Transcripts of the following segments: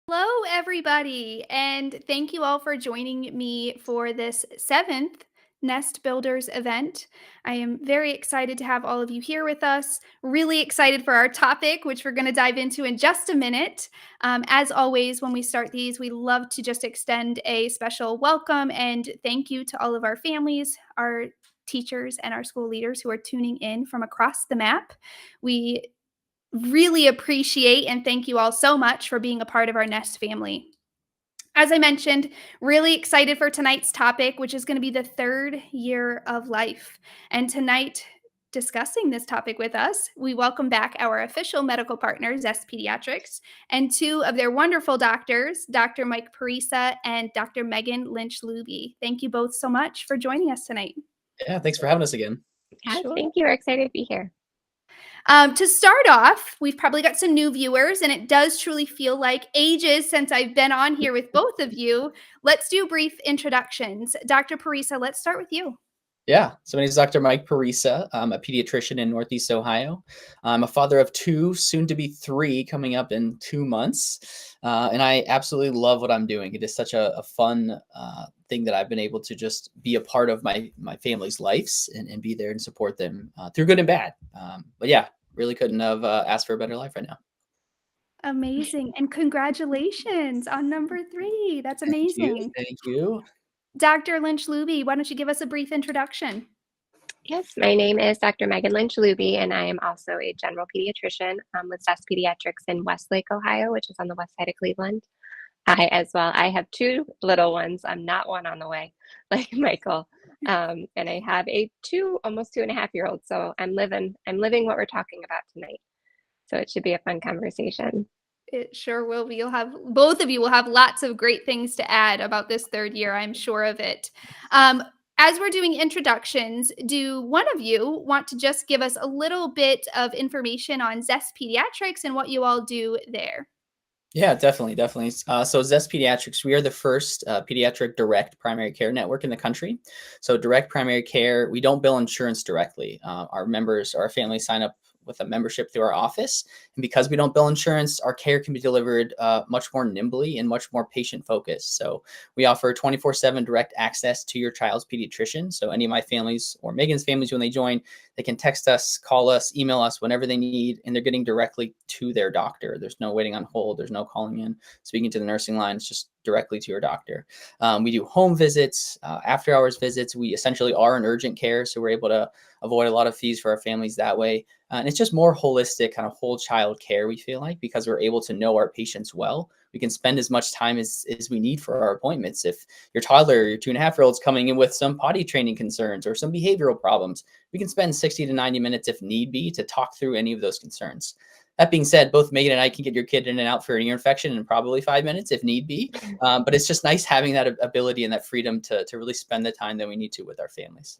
Hello, everybody, and thank you all for joining me for this seventh Nest Builders event. I am very excited to have all of you here with us. Really excited for our topic, which we're going to dive into in just a minute. As always, when we start these, we love to just extend a special welcome and thank you to all of our families, our teachers, and our school leaders who are tuning in from across the map. We really appreciate and thank you all so much for being a part of our Nest family. As I mentioned, really excited for tonight's topic, which is going to be the third year of life. And tonight, discussing this topic with us, we welcome back our official medical partner, Zest Pediatrics, and two of their wonderful doctors, Dr. Mike Parisa and Dr. Megan Lynch-Luby. Thank you both so much for joining us tonight. Yeah, thanks for having us again. Yeah, Sure. thank you. We're excited to be here. To start off, we've probably got some new viewers, and it does truly feel like ages since I've been on here with both of you. Let's do brief introductions. Dr. Parisa, let's start with you. Yeah, so my name is Dr. Mike Parisa. I'm a pediatrician in Northeast Ohio. I'm a father of two, soon to be three, coming up in 2 months. And I absolutely love what I'm doing. It is such a fun thing that I've been able to just be a part of my family's lives and be there and support them through good and bad. But yeah, really couldn't have asked for a better life right now. Amazing. And congratulations on number 3. That's Thank you. amazing. Thank you. Dr. Lynch-Luby, why don't you give us a brief introduction? Yes, my name is Dr. Megan Lynch-Luby, and I am also a general pediatrician with Zest Pediatrics in Westlake, Ohio, which is on the west side of Cleveland. I have two little ones. I'm not one on the way, like Michael. And I have a almost 2.5-year-old. So I'm living what we're talking about tonight. So it should be a fun conversation. It sure will be. Both of you will have lots of great things to add about this third year. I'm sure of it. As we're doing introductions, do one of you want to just give us a little bit of information on Zest Pediatrics and what you all do there? Yeah, definitely. So Zest Pediatrics, we are the first pediatric direct primary care network in the country. So direct primary care, we don't bill insurance directly. Our members, our families sign up with a membership through our office. And because we don't bill insurance, our care can be delivered much more nimbly and much more patient focused. So we offer 24/7 direct access to your child's pediatrician. So any of my families or Megan's families, when they join, they can text us, call us, email us whenever they need, and they're getting directly to their doctor. There's no waiting on hold. There's no calling in, speaking to the nursing line. It's just directly to your doctor. We do home visits, after hours visits. We essentially are an urgent care, so we're able to avoid a lot of fees for our families that way. And it's just more holistic, kind of whole child care, we feel like, because we're able to know our patients well. We can spend as much time as we need for our appointments. If your toddler, your 2.5-year-old's coming in with some potty training concerns or some behavioral problems, we can spend 60 to 90 minutes if need be to talk through any of those concerns. That being said, both Megan and I can get your kid in and out for an ear infection in probably 5 minutes if need be. But it's just nice having that ability and that freedom to really spend the time that we need to with our families.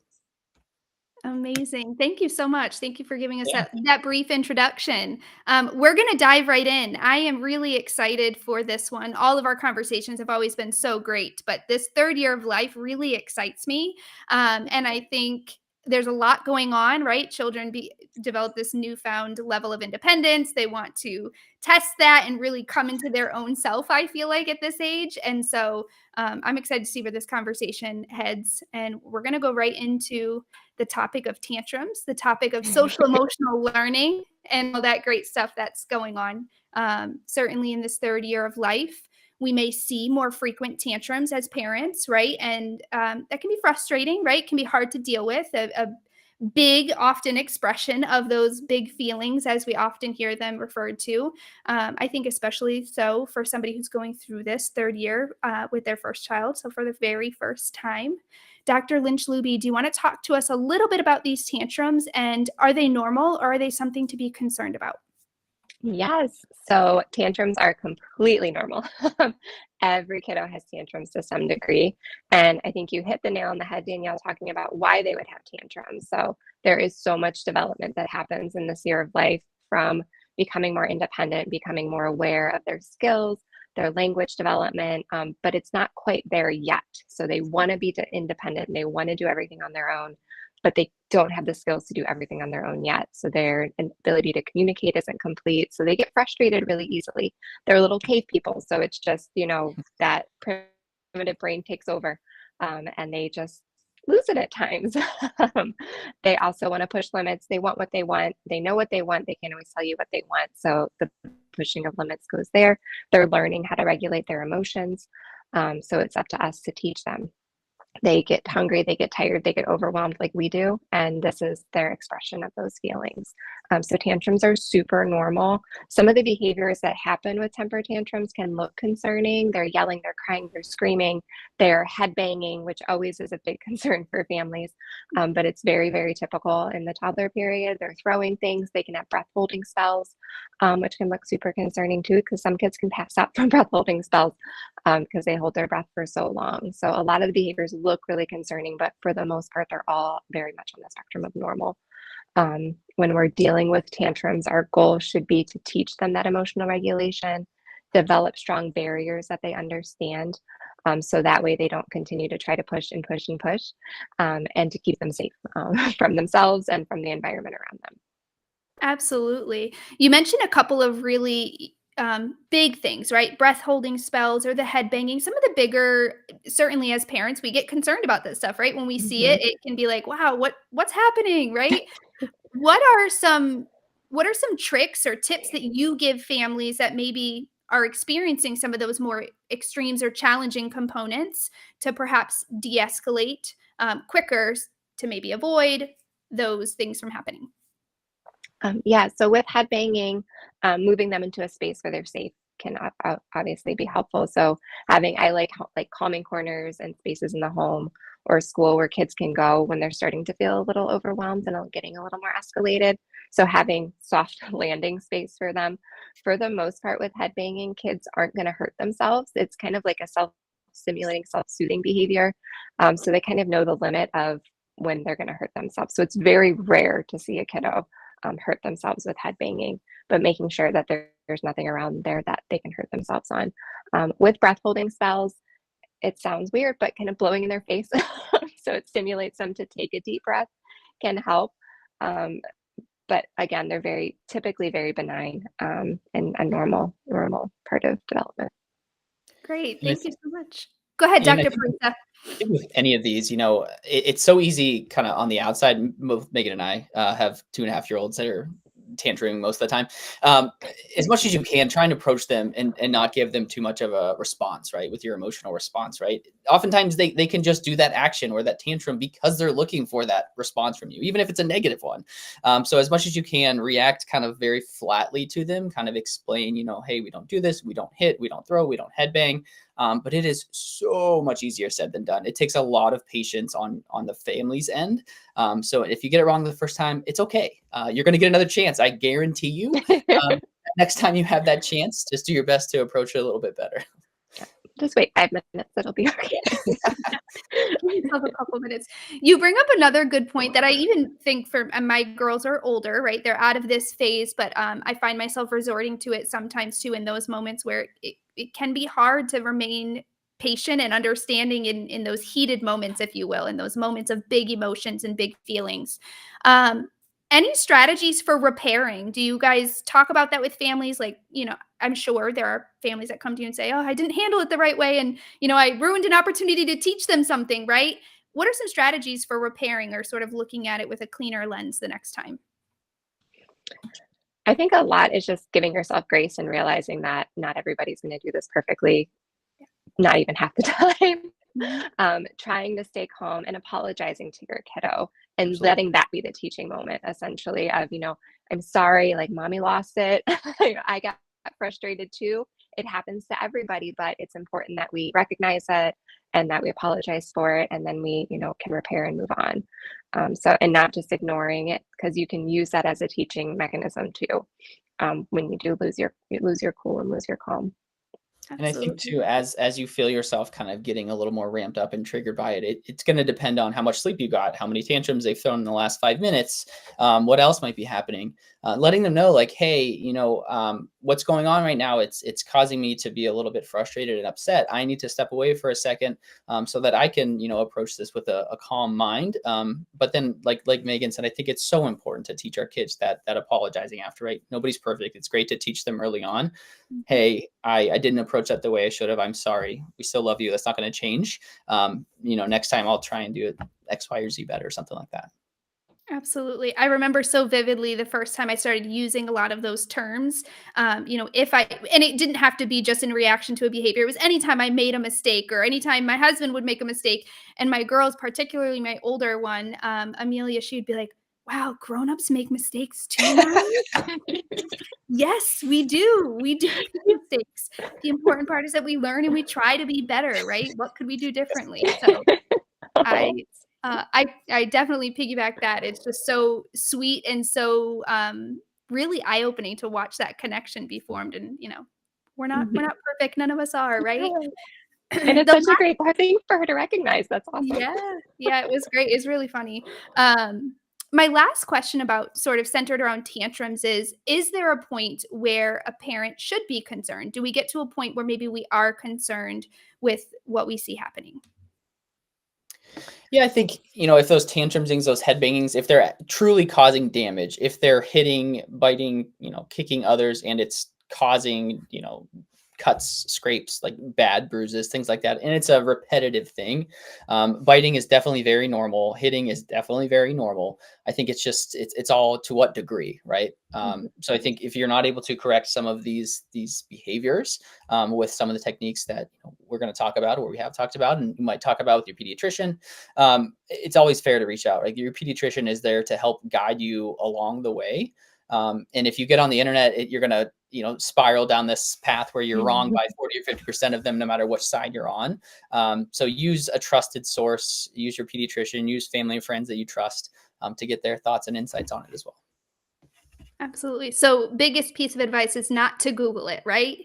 Amazing. Thank you so much. Thank you for giving us Yeah. that brief introduction. We're going to dive right in. I am really excited for this one. All of our conversations have always been so great, but this third year of life really excites me. And I think there's a lot going on, right? Develop this newfound level of independence. They want to test that and really come into their own self, I feel like, at this age. And so I'm excited to see where this conversation heads. And we're going to go right into the topic of tantrums, the topic of social emotional learning, and all that great stuff that's going on. Certainly in this third year of life, we may see more frequent tantrums as parents, right? And that can be frustrating, right? It can be hard to deal with. A big, often expression of those big feelings, as we often hear them referred to. I think especially so for somebody who's going through this third year with their first child, so for the very first time. Dr. Lynch-Luby, do you want to talk to us a little bit about these tantrums, and are they normal or are they something to be concerned about? Yes, so tantrums are completely normal. Every kiddo has tantrums to some degree. And I think you hit the nail on the head, Danielle, talking about why they would have tantrums. So there is so much development that happens in this year of life, from becoming more independent, becoming more aware of their skills, their language development, but it's not quite there yet. So they want to be independent and they want to do everything on their own. but they don't have the skills to do everything on their own yet. So their ability to communicate isn't complete. So they get frustrated really easily. They're little cave people. So it's just, that primitive brain takes over, and they just lose it at times. They also want to push limits. They want what they want. They know what they want. They can't always tell you what they want. So the pushing of limits goes there. They're learning how to regulate their emotions. So it's up to us to teach them. They get hungry, they get tired, they get overwhelmed like we do, and this is their expression of those feelings. So tantrums are super normal. Some of the behaviors that happen with temper tantrums can look concerning. They're yelling, they're crying, they're screaming, they're head banging, which always is a big concern for families, but it's very, very typical in the toddler period. They're throwing things, they can have breath holding spells, which can look super concerning too, because some kids can pass out from breath holding spells because they hold their breath for so long. So a lot of the behaviors look really concerning, but for the most part, they're all very much on the spectrum of normal. When we're dealing with tantrums, our goal should be to teach them that emotional regulation, develop strong barriers that they understand, so that way they don't continue to try to push and push and push, and to keep them safe from themselves and from the environment around them. Absolutely. You mentioned a couple of really big things, right? Breath holding spells or the head banging. Some of the bigger, certainly as parents, we get concerned about this stuff, right? When we see Mhm. it, it can be like, wow, what's happening, right? What are some tricks or tips that you give families that maybe are experiencing some of those more extremes or challenging components to perhaps de-escalate quicker to maybe avoid those things from happening? Yeah, so with head banging, moving them into a space where they're safe can obviously be helpful. So I like calming corners and spaces in the home or school where kids can go when they're starting to feel a little overwhelmed and getting a little more escalated. So having soft landing space for them. For the most part, with head banging, kids aren't going to hurt themselves. It's kind of like a self-stimulating, self-soothing behavior. So they kind of know the limit of when they're going to hurt themselves. So it's very rare to see a kiddo hurt themselves with head banging, but making sure that there's nothing around there that they can hurt themselves on. With breath holding spells, it sounds weird, but kind of blowing in their face so it stimulates them to take a deep breath can help. But again, they're typically very benign, and a normal part of development. Great. And I Thank you think, so much. Go ahead, and I Dr. think Parisa. I think with any of these, it's so easy kind of on the outside. Both Megan and I have 2.5-year-olds that are tantruming most of the time. Um, as much as you can, try and approach them and not give them too much of a response, right? With your emotional response, right? Oftentimes they can just do that action or that tantrum because they're looking for that response from you, even if it's a negative one. So as much as you can, react kind of very flatly to them, kind of explain, hey, we don't do this, we don't hit, we don't throw, we don't headbang. But it is so much easier said than done. It takes a lot of patience on the family's end. So if you get it wrong the first time, it's okay. You're going to get another chance. I guarantee you. Um, next time you have that chance, just do your best to approach it a little bit better. Just wait 5 minutes, it'll be okay. Give yourself a couple minutes. You bring up another good point that I even think for my girls are older, right? They're out of this phase, but I find myself resorting to it sometimes too in those moments where it can be hard to remain patient and understanding in those heated moments, if you will, in those moments of big emotions and big feelings. Um, any strategies for repairing? Do you guys talk about that with families? Like, I'm sure there are families that come to you and say, "Oh, I didn't handle it the right way, and I ruined an opportunity to teach them something," right? What are some strategies for repairing or sort of looking at it with a cleaner lens the next time? I think a lot is just giving yourself grace and realizing that not everybody's going to do this perfectly, not even half the time. Mhm. Trying to stay calm and apologizing to your kiddo and Absolutely. letting that be the teaching moment, essentially, of, I'm sorry, like mommy lost it. I got frustrated too. It happens to everybody, but it's important that we recognize it and that we apologize for it. And then we, can repair and move on. And not just ignoring it, because you can use that as a teaching mechanism too. When you do lose your cool and lose your calm. And I think Absolutely. too, as you feel yourself kind of getting a little more ramped up and triggered by it's going to depend on how much sleep you got, how many tantrums they've thrown in the last 5 minutes, what else might be happening. letting them know like, hey, what's going on right now? It's causing me to be a little bit frustrated and upset. I need to step away for a second, so that I can, approach this with a calm mind. But then, like Megan said, I think it's so important to teach our kids that apologizing after, right? Nobody's perfect. It's great to teach them early on. Mhm. Hey, I didn't approach that the way I should have. I'm sorry. We still love you. That's not going to change. Next time I'll try and do it X, Y, or Z better, or something like that. Absolutely. I remember so vividly the first time I started using a lot of those terms. If I, and it didn't have to be just in reaction to a behavior, it was anytime I made a mistake or anytime my husband would make a mistake. And my girls, particularly my older one, Amelia, she'd be like, wow, grown-ups make mistakes too, mommy? Yes, we do. We do make mistakes. The important part is that we learn and we try to be better, right? What could we do differently? So I Oh, I definitely piggyback that. It's just so sweet and so, really eye-opening to watch that connection be formed and, we're mhm. not perfect, none of us are, right? Yeah. And it's The such a great thing for her to recognize. That's awesome. Yeah, yeah, it was great, it's really funny. My last question about sort of centered around tantrums is there a point where a parent should be concerned? Do we get to a point where maybe we are concerned with what we see happening? Yeah, I think, if those tantrums, those head bangings, if they're truly causing damage, if they're hitting, biting, kicking others, and it's causing, cuts, scrapes, like bad bruises, things like that, and it's a repetitive thing. Biting is definitely very normal. Hitting is definitely very normal. I think it's all to what degree, right? Mhm. So I think if you're not able to correct some of these behaviors, with some of the techniques that we're going to talk about, or we have talked about, and you might talk about with your pediatrician, it's always fair to reach out. Like, your pediatrician is there to help guide you along the way. And if you get on the internet, you're going to, spiral down this path where you're wrong Mhm. by 40 or 50% of them, no matter which side you're on. So use a trusted source, use your pediatrician, use family and friends that you trust, to get their thoughts and insights on it as well. Absolutely. So, biggest piece of advice is not to Google it, right?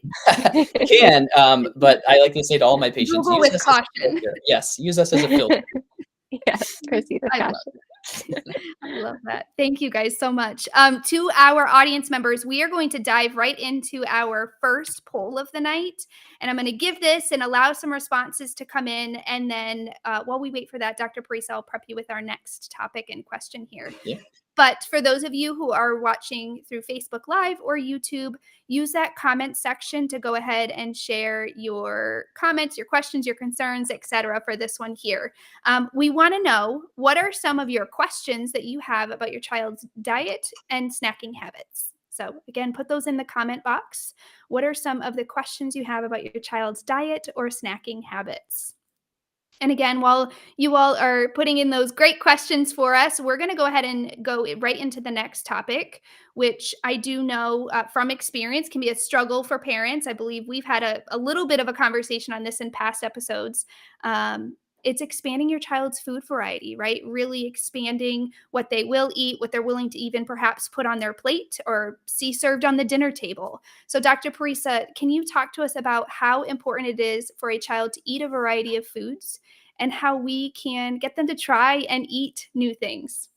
You can, but I like to say to all my patients, Google use with us as a caution. filter. Yes, use us as a filter. Yes, proceed with I love caution. I love that. Thank you guys so much. To our audience members, we are going to dive right into our first poll of the night. And I'm going to give this and allow some responses to come in. And then while we wait for that, Dr. Parisa, I'll prep you with our next topic and question here. Yeah. But for those of you who are watching through Facebook Live or YouTube, use that comment section to go ahead and share your comments, your questions, your concerns, etc. for this one here. We want to know, what are some of your questions that you have about your child's diet and snacking habits? So, again, put those in the comment box. What are some of the questions you have about your child's diet or snacking habits? And again, while you all are putting in those great questions for us, we're going to go ahead and go right into the next topic, which I do know from experience can be a struggle for parents. I believe we've had a little bit of a conversation on this in past episodes. It's expanding your child's food variety, right? Really expanding what they will eat, what they're willing to even perhaps put on their plate or see served on the dinner table. So, Dr. Parisa, can you talk to us about how important it is for a child to eat a variety of foods and how we can get them to try and eat new things?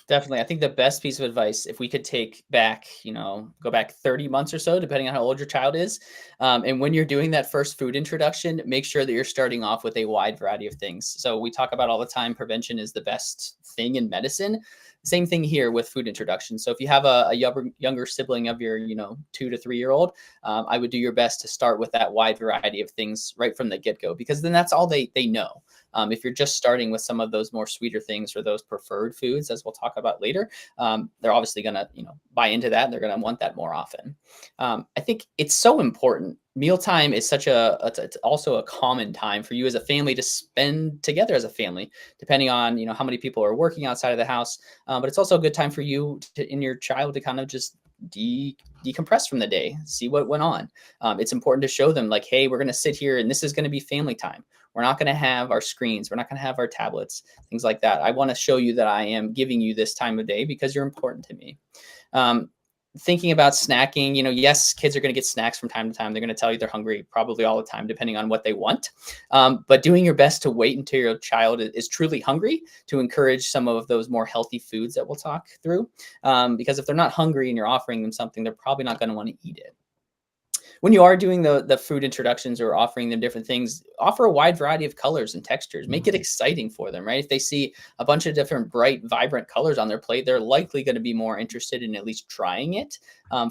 Definitely. I think the best piece of advice, if we could take back, go back 30 months or so, depending on how old your child is. And when you're doing that first food introduction, make sure that you're starting off with a wide variety of things. So we talk about all the time, prevention is the best thing in medicine. Same thing here with food introduction. So if you have a younger sibling of your, 2 to 3 year old, I would do your best to start with that wide variety of things right from the get-go, because then that's all they know. If you're just starting with some of those more sweeter things or those preferred foods, as we'll talk about later, they're obviously going to, buy into that. And they're going to want that more often. I think it's so important. Mealtime is it's also a common time for you as a family to spend together as a family, depending on, how many people are working outside of the house. But it's also a good time for you and your child to kind of just decompress from the day, see what went on. It's important to show them like, hey, we're going to sit here and this is going to be family time. We're not going to have our screens. We're not going to have our tablets, things like that. I want to show you that I am giving you this time of day because you're important to me. Um, thinking about snacking, yes, kids are going to get snacks from time to time. They're going to tell you they're hungry probably all the time, depending on what they want. But doing your best to wait until your child is truly hungry to encourage some of those more healthy foods that we'll talk through. Because if they're not hungry and you're offering them something, they're probably not going to want to eat it. When you are doing the food introductions or offering them different things, offer a wide variety of colors and textures. Make it exciting for them, right? If they see a bunch of different bright, vibrant colors on their plate, they're likely going to be more interested in at least trying it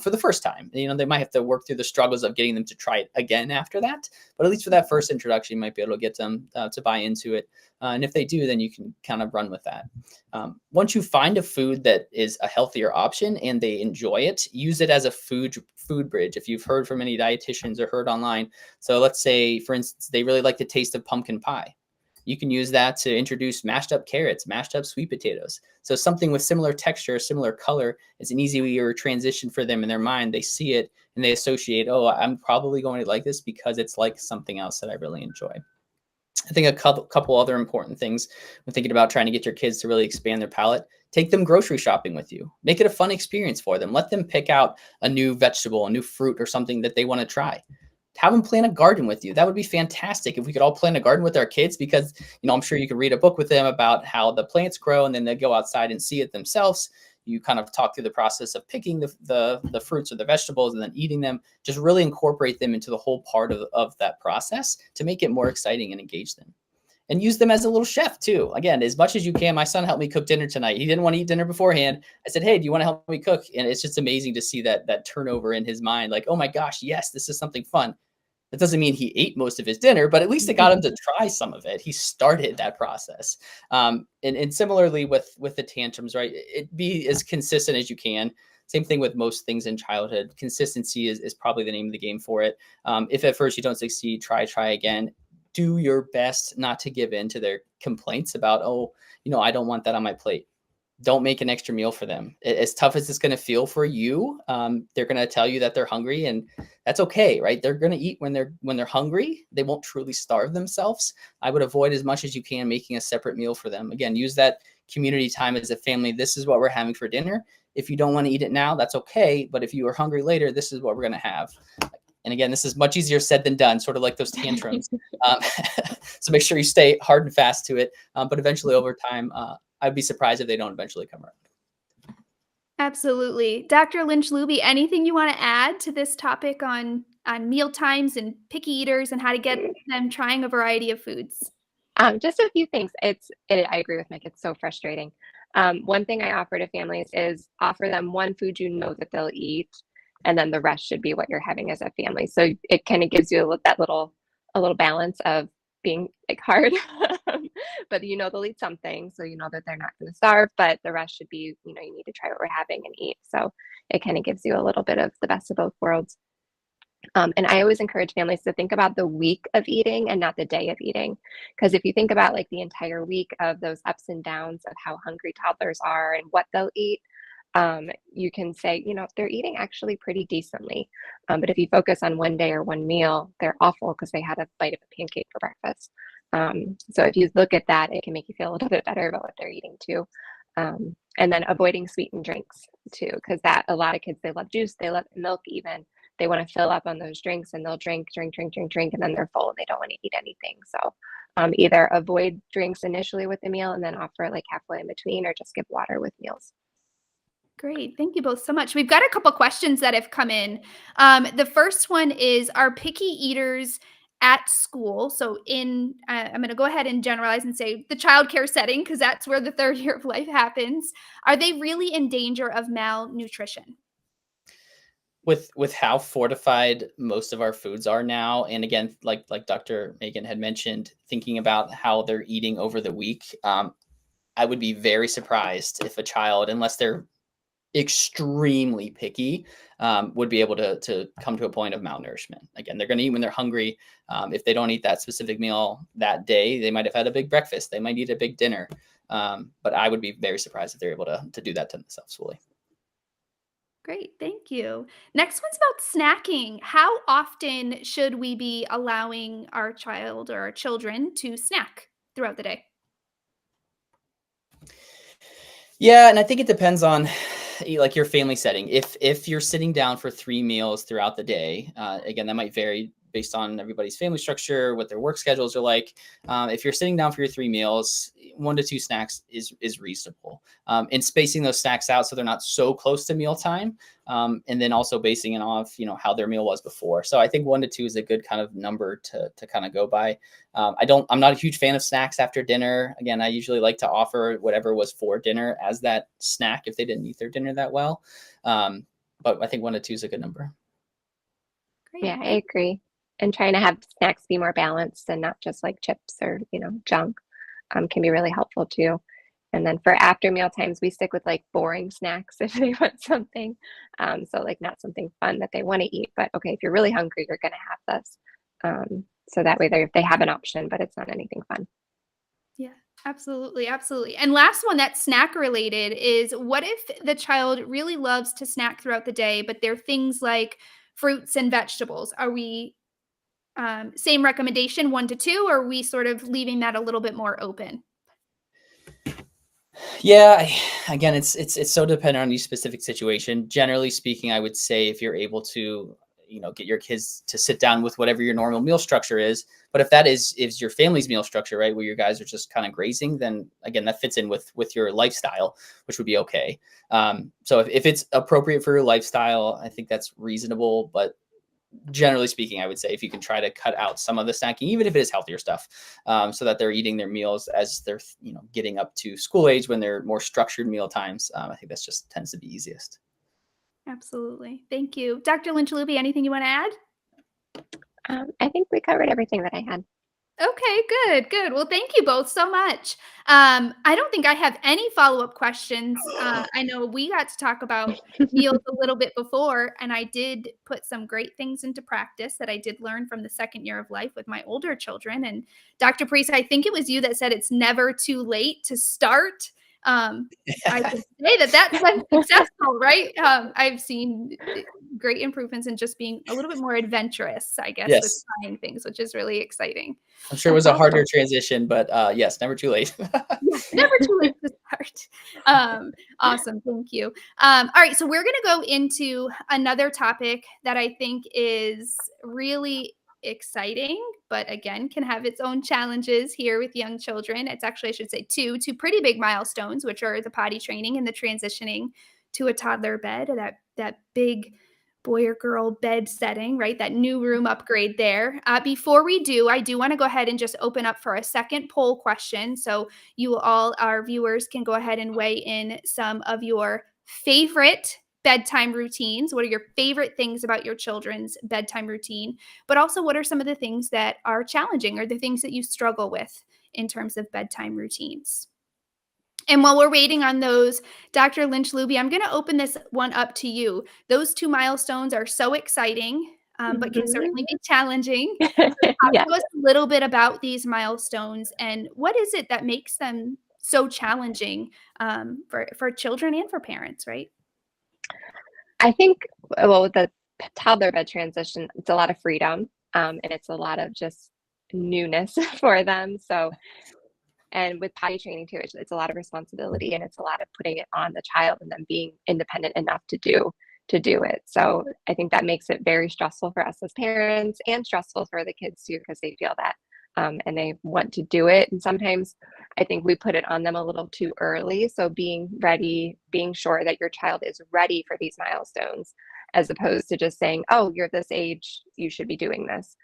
for the first time. They might have to work through the struggles of getting them to try it again after that. But at least for that first introduction, you might be able to get them to buy into it. And if they do, then you can kind of run with that. Once you find a food that is a healthier option and they enjoy it, use it as a food bridge. If you've heard from any dietitians or heard online, so let's say, for instance, they really like the taste of pumpkin pie. You can use that to introduce mashed up carrots, mashed up sweet potatoes. So something with similar texture, similar color is an easier transition for them in their mind. They see it and they associate, oh, I'm probably going to like this because it's like something else that I really enjoy. I think a couple other important things when thinking about trying to get your kids to really expand their palate. Take them grocery shopping with you. Make it a fun experience for them. Let them pick out a new vegetable, a new fruit, or something that they want to try. Have them plant a garden with you. That would be fantastic if we could all plant a garden with our kids, because I'm sure you could read a book with them about how the plants grow, and then they go outside and see it themselves. You kind of talk through the process of picking the fruits or the vegetables and then eating them. Just really incorporate them into the whole part of that process to make it more exciting and engage them. And use them as a little chef too. Again, as much as you can. My son helped me cook dinner tonight. He didn't want to eat dinner beforehand. I said, hey, do you want to help me cook? And it's just amazing to see that turnover in his mind. Like, oh my gosh, yes, this is something fun. That doesn't mean he ate most of his dinner, but at least it got him to try some of it. He started that process. And similarly with the tantrums, right? It be as consistent as you can. Same thing with most things in childhood. Consistency is probably the name of the game for it. If at first you don't succeed, try again. Do your best not to give in to their complaints about, oh, I don't want that on my plate. Don't make an extra meal for them. As tough as it's going to feel for you, they're going to tell you that they're hungry, and that's okay, right? They're going to eat when they're hungry. They won't truly starve themselves. I would avoid as much as you can making a separate meal for them. Again, use that community time as a family. This is what we're having for dinner. If you don't want to eat it now, that's okay. But if you are hungry later, this is what we're going to have. And again, this is much easier said than done, sort of like those tantrums. So make sure you stay hard and fast to it. But eventually over time, I'd be surprised if they don't eventually come around. Absolutely. Dr. Lynch-Luby, anything you want to add to this topic on meal times and picky eaters and how to get them trying a variety of foods? Just a few things. I agree with Mike. It's so frustrating. One thing I offer to families is offer them one food that they'll eat, and then the rest should be what you're having as a family. So it kind of gives you a little balance of being like hard, but they'll eat something, so that they're not going to starve. But the rest should be, you need to try what we're having and eat. So it kind of gives you a little bit of the best of both worlds. And I always encourage families to think about the week of eating and not the day of eating. Because if you think about like the entire week of those ups and downs of how hungry toddlers are and what they'll eat, you can say, they're eating actually pretty decently. But if you focus on one day or one meal, they're awful because they had a bite of a pancake for breakfast. So if you look at that, it can make you feel a little bit better about what they're eating too. And then avoiding sweetened drinks too, because a lot of kids, they love juice, they love milk even. They want to fill up on those drinks, and they'll drink, and then they're full and they don't want to eat anything. So either avoid drinks initially with the meal and then offer it like halfway in between, or just give water with meals. Great. Thank you both so much. We've got a couple questions that have come in. The first one is, are picky eaters at school? So I'm going to go ahead and generalize and say the childcare setting, because that's where the third year of life happens. Are they really in danger of malnutrition? With how fortified most of our foods are now, and again, like Dr. Megan had mentioned, thinking about how they're eating over the week, I would be very surprised if a child, unless they're extremely picky, would be able to come to a point of malnourishment. Again, they're going to eat when they're hungry. If they don't eat that specific meal that day, they might have had a big breakfast. They might eat a big dinner. But I would be very surprised if they're able to do that to themselves fully. Great, thank you. Next one's about snacking. How often should we be allowing our child or our children to snack throughout the day? Yeah, and I think it depends on like your family setting. If you're sitting down for 3 meals throughout the day, again, that might vary based on everybody's family structure, what their work schedules are like. If you're sitting down for your 3 meals, 1 to 2 snacks is reasonable. And spacing those snacks out so they're not so close to mealtime, and then also basing it off, how their meal was before. So I think 1 to 2 is a good kind of number to kind of go by. I'm not a huge fan of snacks after dinner. Again, I usually like to offer whatever was for dinner as that snack if they didn't eat their dinner that well. But I think 1 to 2 is a good number. Great. Yeah, I agree. And trying to have snacks be more balanced and not just like chips or, junk, can be really helpful too. And then for after meal times, we stick with like boring snacks if they want something. So like not something fun that they want to eat, but okay, if you're really hungry, you're going to have this. So that way they have an option, but it's not anything fun. Yeah, absolutely, absolutely. And last one that's snack related is, what if the child really loves to snack throughout the day, but they're things like fruits and vegetables? Are we same recommendation, 1 to 2, or are we sort of leaving that a little bit more open? Yeah, again, it's so dependent on each specific situation. Generally speaking, I would say if you're able to, get your kids to sit down with whatever your normal meal structure is. But if that is your family's meal structure, right, where your guys are just kind of grazing, then again, that fits in with your lifestyle, which would be okay. So if it's appropriate for your lifestyle, I think that's reasonable. But generally speaking, I would say if you can try to cut out some of the snacking, even if it is healthier stuff, so that they're eating their meals as they're, getting up to school age when they're more structured meal times. I think that's just tends to be easiest. Absolutely. Thank you. Dr. Lynch-Luby, anything you want to add? I think we covered everything that I had. Okay, good, good. Well, thank you both so much. I don't think I have any follow-up questions. I know we got to talk about meals a little bit before, and I did put some great things into practice that I did learn from the second year of life with my older children. And Dr. Priest, I think it was you that said it's never too late to start. I would say that's been successful, right? I've seen great improvements in just being a little bit more adventurous, I guess, with Yes, trying things, which is really exciting. I'm sure it was a harder Awesome. transition, but yes, never too late. Yeah, never too late to start. Awesome, thank you. All right, so we're gonna go into another topic that I think is really exciting, but again, can have its own challenges here with young children. It's actually, I should say, two pretty big milestones, which are the potty training and the transitioning to a toddler bed, that big boy or girl bed setting, right? That new room upgrade there. Before we do, I do want to go ahead and just open up for a second poll question. So you all, our viewers, can go ahead and weigh in some of your favorite bedtime routines. What are your favorite things about your children's bedtime routine? But also, what are some of the things that are challenging or the things that you struggle with in terms of bedtime routines? And while we're waiting on those, Dr. Lynch-Luby, I'm going to open this one up to you. Those two milestones are so exciting, but can Mhm. certainly be challenging. So talk Yeah. to us a little bit about these milestones and what is it that makes them so challenging, for children and for parents, right? I think, well, with the toddler bed transition, it's a lot of freedom, and it's a lot of just newness for them. So, and with potty training too, it's a lot of responsibility and it's a lot of putting it on the child and them being independent enough to do it. So I think that makes it very stressful for us as parents and stressful for the kids too, because they feel that, and they want to do it. And sometimes I think we put it on them a little too early. So being ready, being sure that your child is ready for these milestones, as opposed to just saying, "Oh, you're this age, you should be doing this."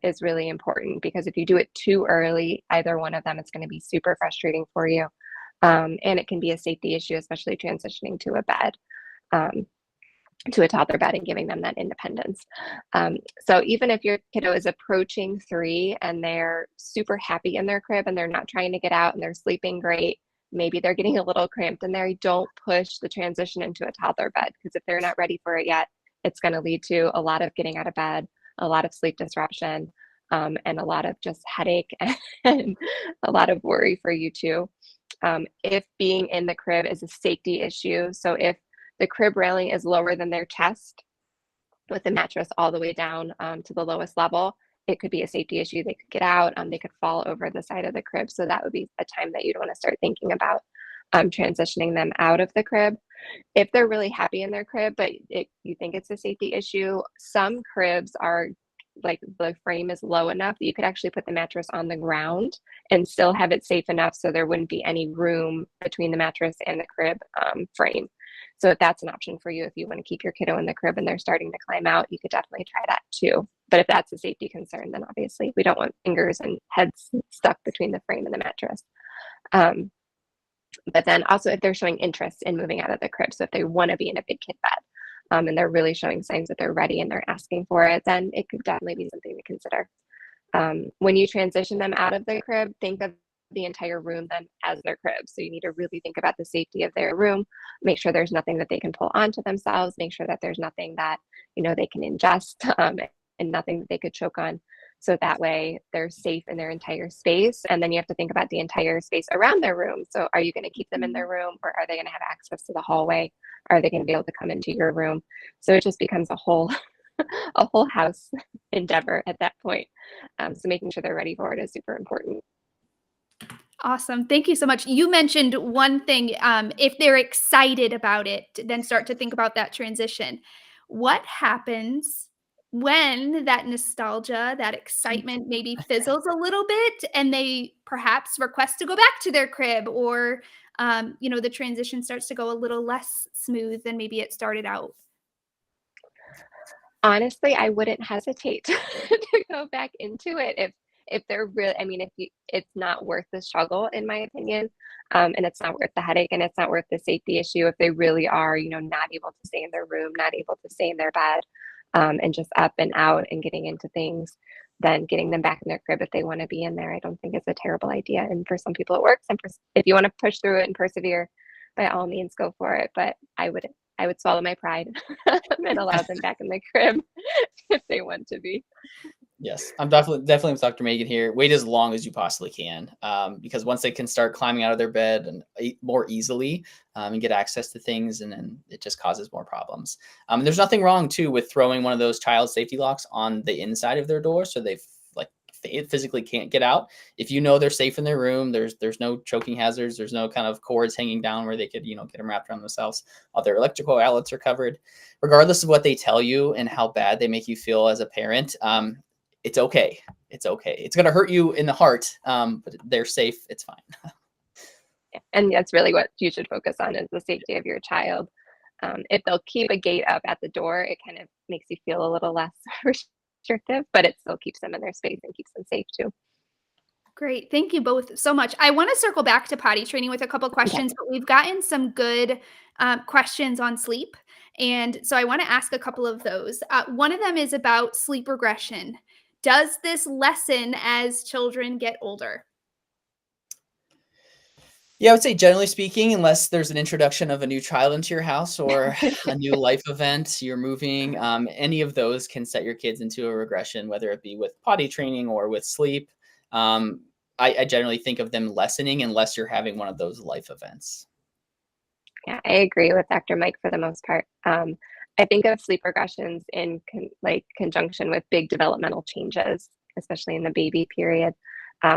Is really important, because if you do it too early, either one of them, it's going to be super frustrating for you. And it can be a safety issue, especially transitioning to a bed, um, to a toddler bed and giving them that independence. So even if your kiddo is approaching 3 and they're super happy in their crib and they're not trying to get out and they're sleeping great, maybe they're getting a little cramped in there, don't push the transition into a toddler bed, because if they're not ready for it yet, it's going to lead to a lot of getting out of bed, a lot of sleep disruption, and a lot of just headache and a lot of worry for you too. If being in the crib is a safety issue, so if the crib railing is lower than their chest with the mattress all the way down, to the lowest level, it could be a safety issue. They could get out, they could fall over the side of the crib. So that would be a time that you'd want to start thinking about transitioning them out of the crib. If they're really happy in their crib, but you think it's a safety issue, some cribs are like the frame is low enough that you could actually put the mattress on the ground and still have it safe enough so there wouldn't be any room between the mattress and the crib frame. So if that's an option for you, if you want to keep your kiddo in the crib and they're starting to climb out, you could definitely try that too. But if that's a safety concern, then obviously we don't want fingers and heads stuck between the frame and the mattress. But then also if they're showing interest in moving out of the crib, so if they want to be in a big kid bed, and they're really showing signs that they're ready and they're asking for it, then it could definitely be something to consider. When you transition them out of the crib, think of the entire room then as their crib. So you need to really think about the safety of their room, make sure there's nothing that they can pull onto themselves, make sure that there's nothing that, they can ingest, and nothing that they could choke on. So that way they're safe in their entire space. And then you have to think about the entire space around their room. So are you going to keep them in their room, or are they going to have access to the hallway? Are they going to be able to come into your room? So it just becomes a whole a whole house endeavor at that point. So making sure they're ready for it is super important. Awesome. Thank you so much. You mentioned one thing, if they're excited about it, then start to think about that transition. What happens when that nostalgia, that excitement maybe fizzles a little bit and they perhaps request to go back to their crib, or, the transition starts to go a little less smooth than maybe it started out? Honestly, I wouldn't hesitate to go back into it if they're really, I mean, if you, it's not worth the struggle, in my opinion, and it's not worth the headache, and it's not worth the safety issue. If they really are, not able to stay in their room, not able to stay in their bed, and just up and out and getting into things, then getting them back in their crib if they want to be in there, I don't think it's a terrible idea. And for some people it works. And if you want to push through it and persevere, by all means, go for it. But I would swallow my pride and allow them back in the crib if they want to be. Yes, I'm definitely with Dr. Megan here. Wait as long as you possibly can, because once they can start climbing out of their bed and more easily, and get access to things, and then it just causes more problems. And there's nothing wrong too with throwing one of those child safety locks on the inside of their door, so they physically can't get out. If you know they're safe in their room, there's no choking hazards, there's no kind of cords hanging down where they could get them wrapped around themselves. All their electrical outlets are covered, regardless of what they tell you and how bad they make you feel as a parent. It's okay. It's okay. It's going to hurt you in the heart, but they're safe. It's fine. Yeah. And that's really what you should focus on, is the safety of your child. If they'll keep a gate up at the door, it kind of makes you feel a little less restrictive, but it still keeps them in their space and keeps them safe too. Great. Thank you both so much. I want to circle back to potty training with a couple questions, but we've gotten some good questions on sleep. And so I want to ask a couple of those. One of them is about sleep regression. Does this lessen as children get older? Yeah, I would say generally speaking, unless there's an introduction of a new child into your house or a new life event, you're moving, any of those can set your kids into a regression, whether it be with potty training or with sleep. I generally think of them lessening unless you're having one of those life events. Yeah, I agree with Dr. Mike for the most part. I think of sleep regressions in conjunction with big developmental changes, especially in the baby period.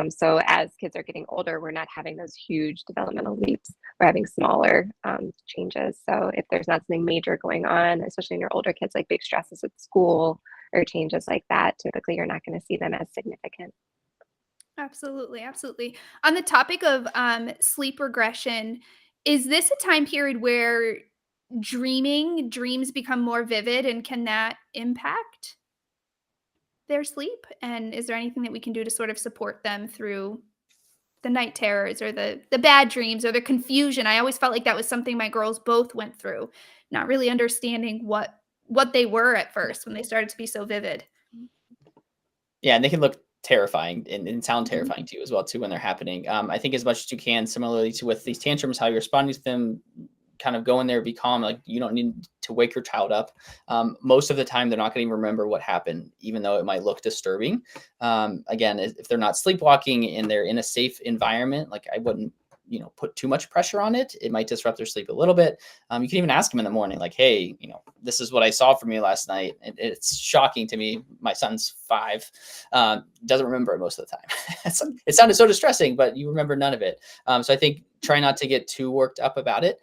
So as kids are getting older, we're not having those huge developmental leaps. We're having smaller changes. So if there's not something major going on, especially in your older kids, like big stresses at school or changes like that, typically you're not going to see them as significant. Absolutely, absolutely. On the topic of sleep regression, is this a time period where dreams become more vivid, and can that impact their sleep? And is there anything that we can do to sort of support them through the night terrors, or the bad dreams, or the confusion? I always felt like that was something my girls both went through, not really understanding what they were at first when they started to be so vivid. Yeah, and they can look terrifying and sound Mhm. terrifying to you as well too when they're happening. I think as much as you can, similarly to with these tantrums, how you're responding to them, kind of go in there, be calm. Like, you don't need to wake your child up. Most of the time, they're not going to even remember what happened, even though it might look disturbing. Again, if they're not sleepwalking and they're in a safe environment, like, I wouldn't put too much pressure on it. It might disrupt their sleep a little bit. You can even ask them in the morning, like, hey, this is what I saw from you last night. It's shocking to me. My son's 5, doesn't remember it most of the time. It sounded so distressing, but you remember none of it. So I think try not to get too worked up about it.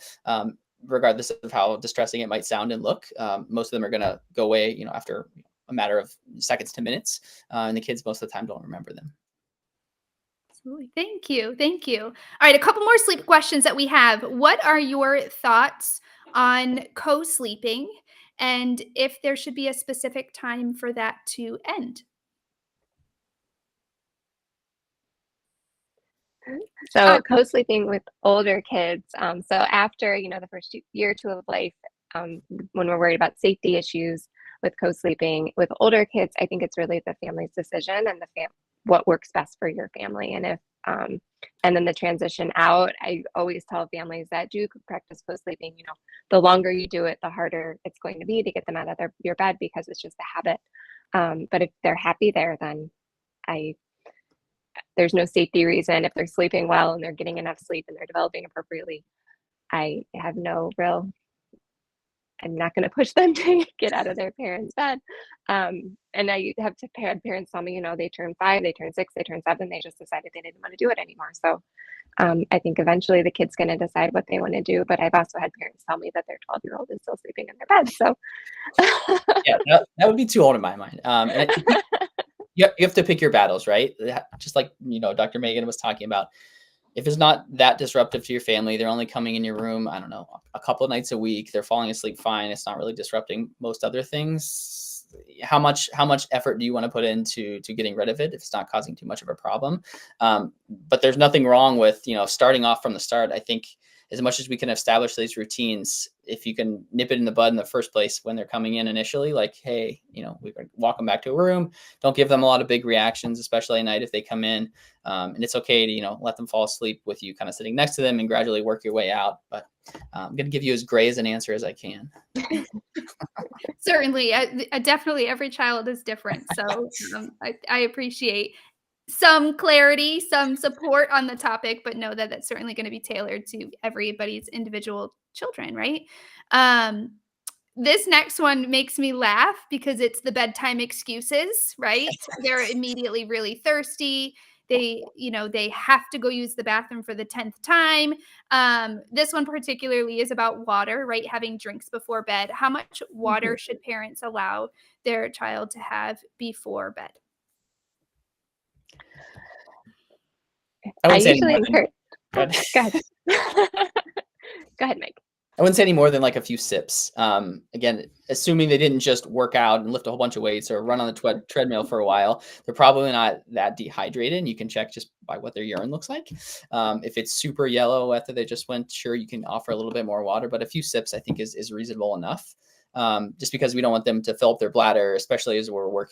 regardless of how distressing it might sound and look. Most of them are going to go away, after a matter of seconds to minutes. And the kids most of the time don't remember them. Absolutely. Thank you. Thank you. All right, a couple more sleep questions that we have. What are your thoughts on co-sleeping, and if there should be a specific time for that to end? So co-sleeping with older kids. So after, the first year or two of life, when we're worried about safety issues with co-sleeping with older kids, I think it's really the family's decision and what works best for your family. And and then the transition out, I always tell families that do practice co-sleeping, the longer you do it, the harder it's going to be to get them out of your bed, because it's just a habit. But if they're happy there, then there's no safety reason. If they're sleeping well and they're getting enough sleep and they're developing appropriately, I have I'm not going to push them to get out of their parents' bed. And I have had parents tell me, they turn 5, they turn 6, they turn 7, they just decided they didn't want to do it anymore. So I think eventually the kid's going to decide what they want to do. But I've also had parents tell me that their 12-year-old is still sleeping in their bed. So Yeah, that would be too old in my mind. And you have to pick your battles, right? Just like, Dr. Megan was talking about. If it's not that disruptive to your family, they're only coming in your room, I don't know, a couple of nights a week, they're falling asleep fine, it's not really disrupting most other things. How much effort do you want to put into getting rid of it if it's not causing too much of a problem? But there's nothing wrong with, starting off from the start. I think as much as we can establish these routines, if you can nip it in the bud in the first place when they're coming in initially, like, hey, we walk them back to a room. Don't give them a lot of big reactions, especially at night if they come in. And it's okay to, let them fall asleep with you kind of sitting next to them and gradually work your way out. But I'm going to give you as gray as an answer as I can. Certainly. Definitely every child is different. So I appreciate some clarity, some support on the topic, but know that that's certainly going to be tailored to everybody's individual children, right? This next one makes me laugh because it's the bedtime excuses, right? They're immediately really thirsty. They have to go use the bathroom for the 10th time. This one particularly is about water, right? Having drinks before bed. How much water should parents allow their child to have before bed? I usually encourage. Go ahead. Go ahead, Mike. I wouldn't say any more than like a few sips. Again, assuming they didn't just work out and lift a whole bunch of weights or run on the treadmill for a while, they're probably not that dehydrated. And you can check just by what their urine looks like. If it's super yellow after they just went, sure, you can offer a little bit more water, but a few sips I think is reasonable enough. Just because we don't want them to fill up their bladder, especially as we're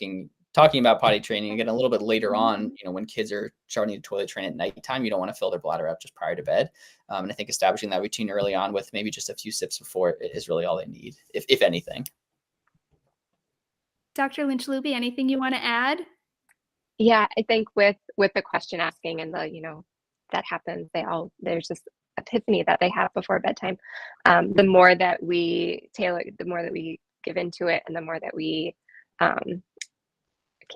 talking about potty training again a little bit later on. When kids are starting to toilet train at nighttime, you don't want to fill their bladder up just prior to bed. And I think establishing that routine early on with maybe just a few sips before is really all they need, if anything. Dr. Lynch-Luby, anything you want to add? Yeah, I think with the question asking and the, that happens, there's this epiphany that they have before bedtime. The more that we tailor, the more that we give into it, and the more that we, I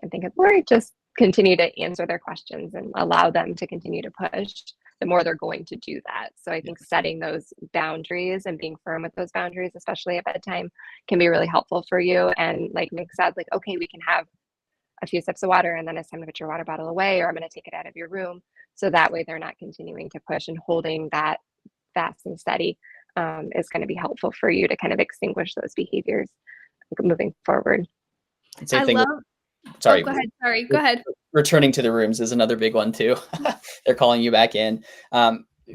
can't think of the word, just continue to answer their questions and allow them to continue to push, the more they're going to do that. So I think setting those boundaries and being firm with those boundaries, especially at bedtime, can be really helpful for you. And like Nick said, like, okay, we can have a few sips of water and then it's time to put your water bottle away, or I'm going to take it out of your room. So that way they're not continuing to push, and holding that fast and steady is going to be helpful for you to kind of extinguish those behaviors moving forward. Sorry. Go ahead. Sorry. Go ahead. Returning to the rooms is another big one too. They're calling you back in.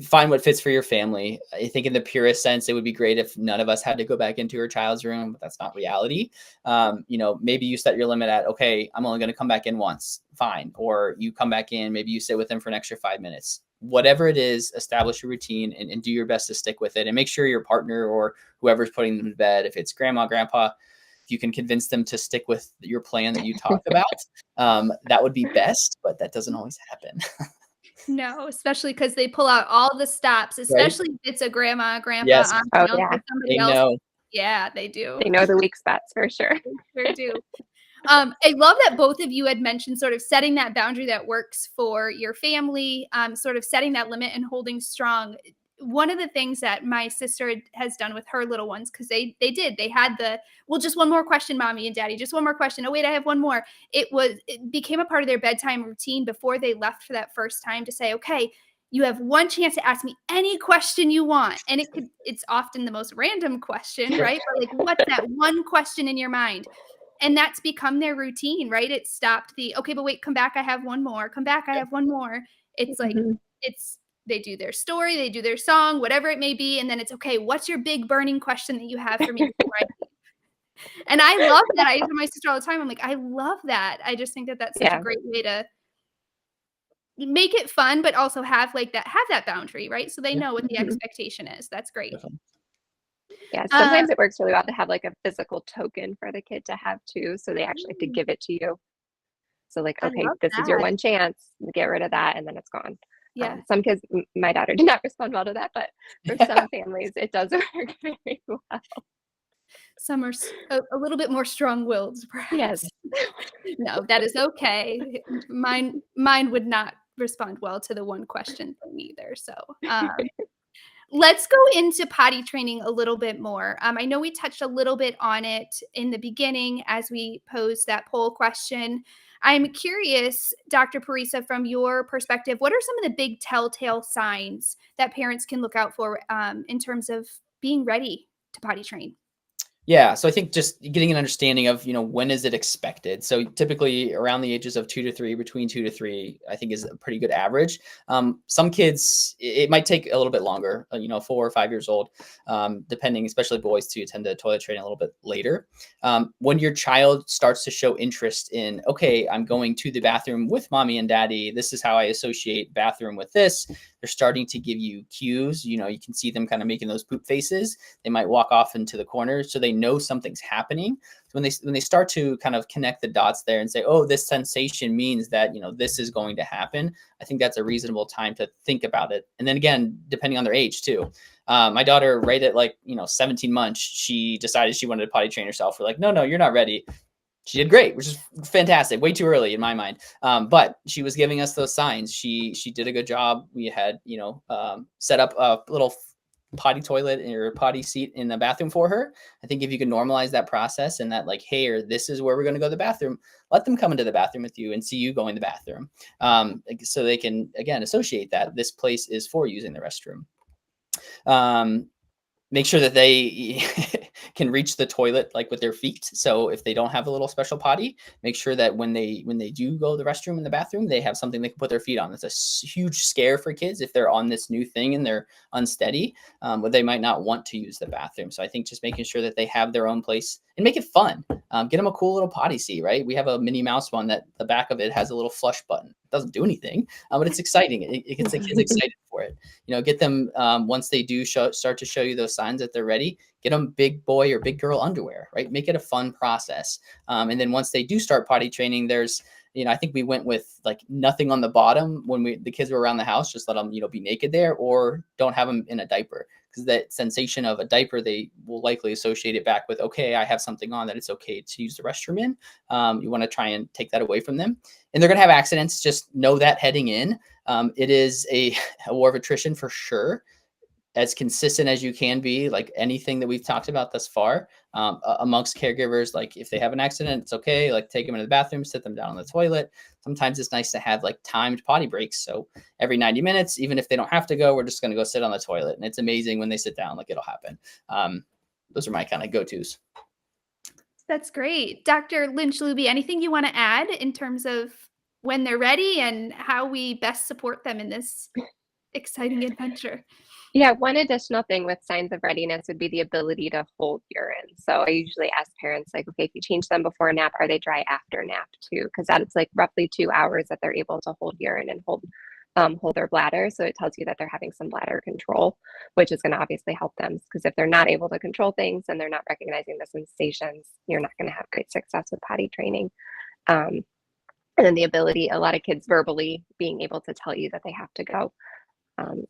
Find what fits for your family. I think in the purest sense, it would be great if none of us had to go back into your child's room, but that's not reality. Maybe you set your limit at, okay, I'm only going to come back in once. Fine. Or you come back in, maybe you sit with them for an extra 5 minutes. Whatever it is, establish a routine and do your best to stick with it, and make sure your partner or whoever's putting them to bed, if it's grandma, grandpa, if you can convince them to stick with your plan that you talked about, that would be best, but that doesn't always happen. No, especially because they pull out all the stops, especially if it's a grandma, grandpa, aunt, uncle, somebody else. Know. Yeah, they do. They know the weak spots for sure. They sure do. I love that both of you had mentioned sort of setting that boundary that works for your family, sort of setting that limit and holding strong. one of the things that my sister has done with her little ones, because they had the, well, just one more question, mommy and daddy, just one more question. Oh, wait, I have one more. It became a part of their bedtime routine before they left for that first time to say, okay, you have one chance to ask me any question you want. And it's often the most random question, right? But like, what's that one question in your mind? And that's become their routine, right? It stopped the, okay, but wait, come back, I have one more. Come back, I have one more. It's like, Mhm. it's, they do their story, they do their song, whatever it may be, and then it's, okay, what's your big burning question that you have for me before I leave? And I love that. I tell my sister all the time, I'm like, I love that. I just think that that's such a Yeah. great way to make it fun, but also have like that, have that boundary, right? So they Yeah, know what the Mhm. expectation is. That's great. definitely. Yeah, Uh, sometimes it works really well to have like a physical token for the kid to have too, so they actually have to give it to you. So like, I okay, love this is your that. one chance. Get rid of that, and then it's gone. Yeah. Some kids, my daughter did not respond well to that, but for some families, it does work very well. Some are a little bit more strong-willed, Yes. perhaps. No, that is okay. Mine would not respond well to the one question thing either. So, let's go into potty training a little bit more. I know we touched a little bit on it in the beginning as we posed that poll question. I'm curious, Dr. Parisa, from your perspective, what are some of the big telltale signs that parents can look out for in terms of being ready to potty train? Yeah, so I think just getting an understanding of, when is it expected? So typically around the ages of 2 to 3, between 2 to 3, I think is a pretty good average. Some kids, it might take a little bit longer, 4 or 5 years old, depending, especially boys too, tend to toilet train a little bit later. When your child starts to show interest in, okay, I'm going to the bathroom with mommy and daddy. This is how I associate bathroom with this. They're starting to give you cues. You can see them kind of making those poop faces. They might walk off into the corner, so they know something's happening. So when they start to kind of connect the dots there and say, oh, this sensation means that this is going to happen, I think that's a reasonable time to think about it. And then again, depending on their age too. My daughter, right at 17 months, she decided she wanted to potty train herself. We're like, no, you're not ready. She did great, which is fantastic. Way too early in my mind. But she was giving us those signs. She did a good job. We had, set up a little potty toilet or potty seat in the bathroom for her. I think if you can normalize that process and that hey, or this is where we're going to go to the bathroom, let them come into the bathroom with you and see you go in the bathroom. So they can, again, associate that this place is for using the restroom. Make sure that they can reach the toilet with their feet. So if they don't have a little special potty, make sure that when they do go to the restroom in the bathroom, they have something they can put their feet on. It's a huge scare for kids if they're on this new thing and they're unsteady, but they might not want to use the bathroom. So I think just making sure that they have their own place and make it fun. Get them a cool little potty seat, right? We have a Minnie Mouse one that the back of it has a little flush button. It doesn't do anything, but it's exciting. It gets the kids excited for it. Get them once they do start to show you those signs that they're ready, get them big boy or big girl underwear, right? Make it a fun process. And then once they do start potty training, there's, I think we went with nothing on the bottom when the kids were around the house, just let them, be naked there, or don't have them in a diaper, because that sensation of a diaper, they will likely associate it back with, okay, I have something on that it's okay to use the restroom in. You want to try and take that away from them. And they're going to have accidents. Just know that heading in. It is a war of attrition for sure. As consistent as you can be, anything that we've talked about thus far, amongst caregivers, if they have an accident, it's okay. Take them into the bathroom, sit them down on the toilet. Sometimes it's nice to have timed potty breaks. So every 90 minutes, even if they don't have to go, we're just going to go sit on the toilet. And it's amazing when they sit down, it'll happen. Those are my kind of go-tos. That's great. Dr. Lynch-Luby, anything you want to add in terms of when they're ready and how we best support them in this exciting adventure? Yeah, one additional thing with signs of readiness would be the ability to hold urine. So I usually ask parents, okay, if you change them before nap, are they dry after nap too? Because that's roughly 2 hours that they're able to hold urine and hold their bladder. So it tells you that they're having some bladder control, which is going to obviously help them. Because if they're not able to control things and they're not recognizing the sensations, you're not going to have great success with potty training. And then the ability, a lot of kids verbally being able to tell you that they have to go.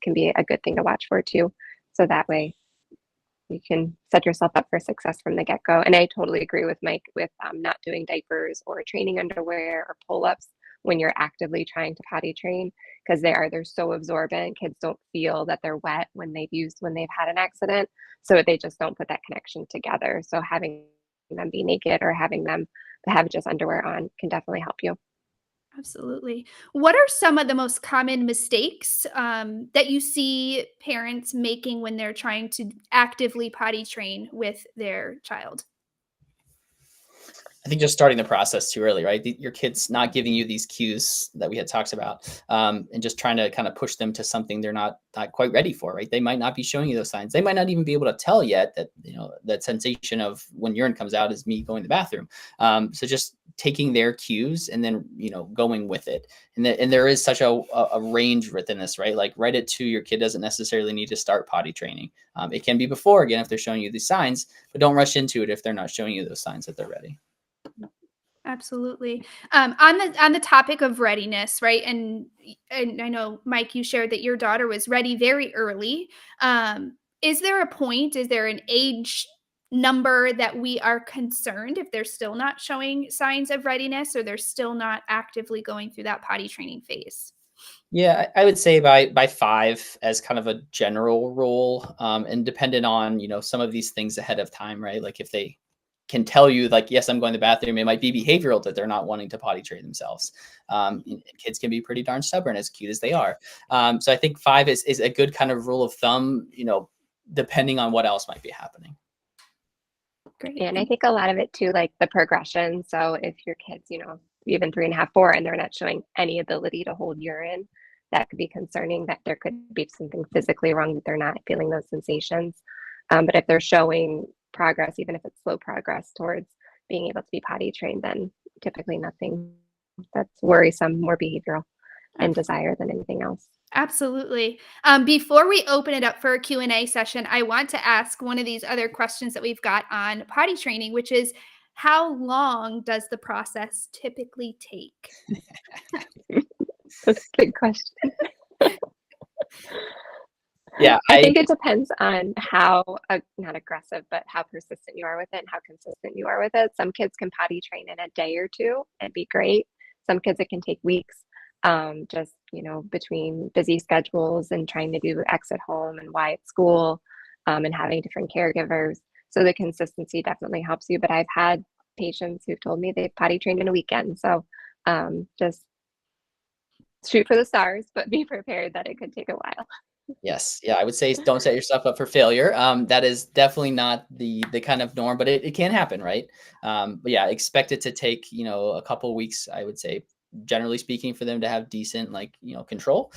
Can be a good thing to watch for too. So that way you can set yourself up for success from the get-go. And I totally agree with Mike with not doing diapers or training underwear or pull-ups when you're actively trying to potty train, because they're so absorbent. Kids don't feel that they're wet when they've had an accident, so they just don't put that connection together. So having them be naked or having them have just underwear on can definitely help you. Absolutely. What are some of the most common mistakes that you see parents making when they're trying to actively potty train with their child? I think just starting the process too early, right? Your kid's not giving you these cues that we had talked about, and just trying to kind of push them to something they're not quite ready for, right? They might not be showing you those signs. They might not even be able to tell yet that that sensation of when urine comes out is me going to the bathroom. So just taking their cues and then going with it, and there is such a range within this, right? Like right at 2, your kid doesn't necessarily need to start potty training. It can be before, again, if they're showing you these signs, but don't rush into it if they're not showing you those signs that they're ready. Absolutely. On the topic of readiness, right? And I know, Mike, you shared that your daughter was ready very early. Is there a point? Is there an age number that we are concerned if they're still not showing signs of readiness, or they're still not actively going through that potty training phase? Yeah, I would say by 5 as kind of a general rule, and dependent on some of these things ahead of time, right? Like if they can tell you like, yes, I'm going to the bathroom, it might be behavioral that they're not wanting to potty train themselves. Kids can be pretty darn stubborn, as cute as they are. So I think 5 is a good kind of rule of thumb, depending on what else might be happening. Great. And I think a lot of it too, like the progression. So if your kids, even 3.5, 4, and they're not showing any ability to hold urine, that could be concerning, that there could be something physically wrong, that they're not feeling those sensations. But if they're showing progress, even if it's slow progress towards being able to be potty trained, then typically nothing that's worrisome, more behavioral and desire than anything else. Absolutely. Before we open it up for a Q&A session, I want to ask one of these other questions that we've got on potty training, which is, how long does the process typically take? That's a good question. Yeah, I think it depends on how, not aggressive, but how persistent you are with it and how consistent you are with it. Some kids can potty train in a day or two and be great. Some kids, it can take weeks, just, between busy schedules and trying to do X at home and Y at school, and having different caregivers. So the consistency definitely helps you. But I've had patients who've told me they've potty trained in a weekend. So just shoot for the stars, but be prepared that it could take a while. Yes. Yeah, I would say don't set yourself up for failure. That is definitely not the kind of norm, but it can happen, right? But yeah, expect it to take, a couple weeks, I would say, generally speaking, for them to have decent control.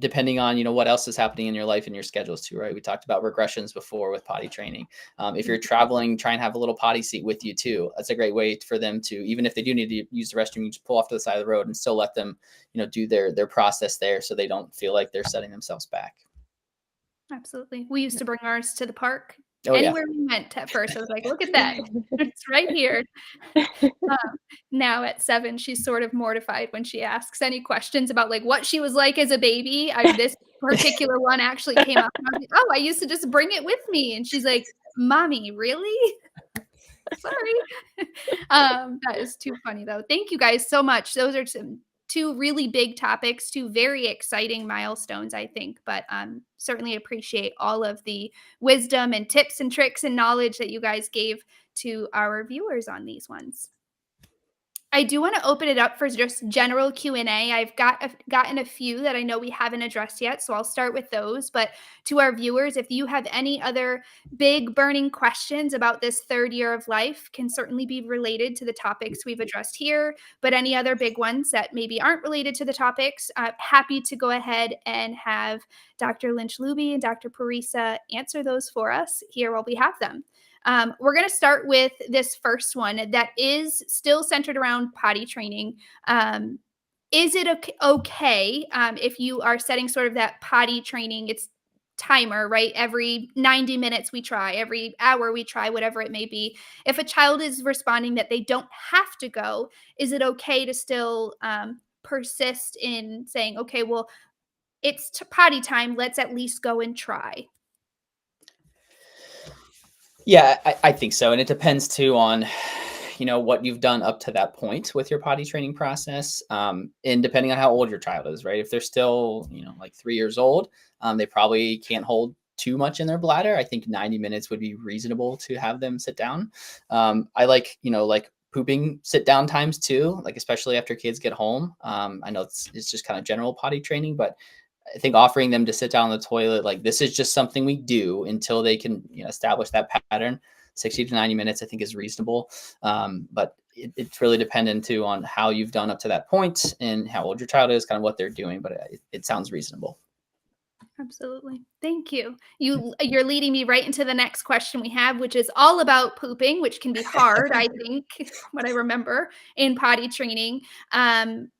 Depending on, what else is happening in your life and your schedules too, right? We talked about regressions before with potty training. If you're traveling, try and have a little potty seat with you too. That's a great way for them to, even if they do need to use the restroom, you just pull off to the side of the road and still let them, do their process there, so they don't feel like they're setting themselves back. Absolutely. We used to bring ours to the park. Oh yeah. Anywhere we went at first, I was like, look at that. It's right here. Now at 7, she's sort of mortified when she asks any questions about like what she was like as a baby. This particular one actually came up. And I was like, oh, I used to just bring it with me. And she's like, Mommy, really? Sorry. That is too funny though. Thank you guys so much. Those are two really big topics, two very exciting milestones, I think, but certainly appreciate all of the wisdom and tips and tricks and knowledge that you guys gave to our viewers on these ones. I do want to open it up for just general Q&A. I've gotten a few that I know we haven't addressed yet, so I'll start with those. But to our viewers, if you have any other big burning questions about this 3rd year of life, can certainly be related to the topics we've addressed here, but any other big ones that maybe aren't related to the topics, happy to go ahead and have Dr. Lynch-Luby and Dr. Parisa answer those for us here while we have them. We're going to start with this first one that is still centered around potty training. Is it okay if you are setting sort of that potty training, it's timer, right? Every 90 minutes we try, every hour we try, whatever it may be. If a child is responding that they don't have to go, is it okay to still persist in saying, okay, well, it's potty time, let's at least go and try? Yeah, I think so. And it depends too on, what you've done up to that point with your potty training process. And depending on how old your child is, right? If they're still, like 3 years old, they probably can't hold too much in their bladder. I think 90 minutes would be reasonable to have them sit down. I like, like pooping sit down times too, like especially after kids get home. I know it's just kind of general potty training, but I think offering them to sit down on the toilet, like this is just something we do until they can establish that pattern. 60 to 90 minutes, I think, is reasonable. But it's really dependent too on how you've done up to that point and how old your child is, kind of what they're doing. But it sounds reasonable. Absolutely. Thank you. You're leading me right into the next question we have, which is all about pooping, which can be hard, I think, what I remember in potty training.